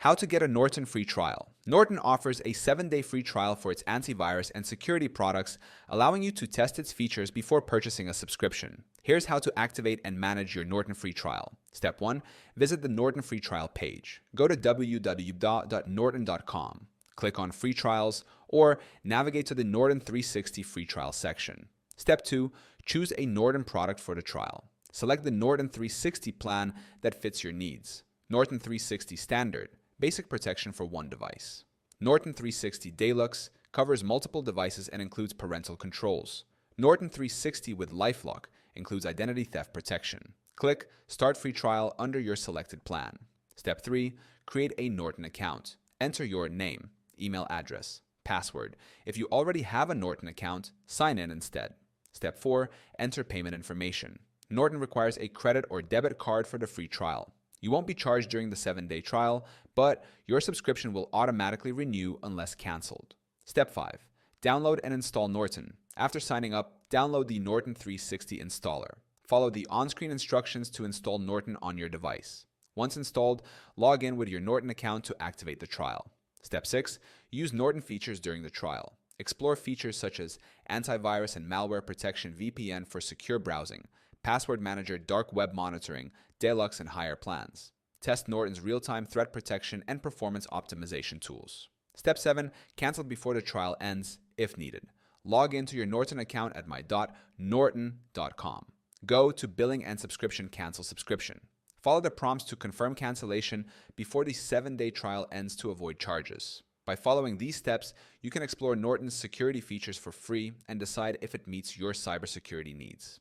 How to get a Norton free trial. Norton offers a 7-day free trial for its antivirus and security products, allowing you to test its features before purchasing a subscription. Here's how to activate and manage your Norton free trial. Step 1. Visit the Norton free trial page. Go to www.norton.com. Click on Free Trials or navigate to the Norton 360 free trial section. Step 2. Choose a Norton product for the trial. Select the Norton 360 plan that fits your needs. Norton 360 Standard, basic protection for one device. Norton 360 Deluxe covers multiple devices and includes parental controls. Norton 360 with LifeLock includes identity theft protection. Click Start Free Trial under your selected plan. Step 3. Create a Norton account. Enter your name, email address, password. If you already have a Norton account, sign in instead. Step 4. Enter payment information. Norton requires a credit or debit card for the free trial. You won't be charged during the 7-day trial, but your subscription will automatically renew unless canceled. Step 5. Download and install Norton. After signing up, download the Norton 360 installer. Follow the on-screen instructions to install Norton on your device. Once installed, log in with your Norton account to activate the trial. Step 6. Use Norton features during the trial. Explore features such as antivirus and malware protection VPN for secure browsing, password manager dark web monitoring, deluxe and higher plans. Test Norton's real-time threat protection and performance optimization tools. Step 7. Cancel before the trial ends if needed. Log into your Norton account at my.norton.com. Go to Billing and Subscription Cancel Subscription. Follow the prompts to confirm cancellation before the 7-day trial ends to avoid charges. By following these steps, you can explore Norton's security features for free and decide if it meets your cybersecurity needs.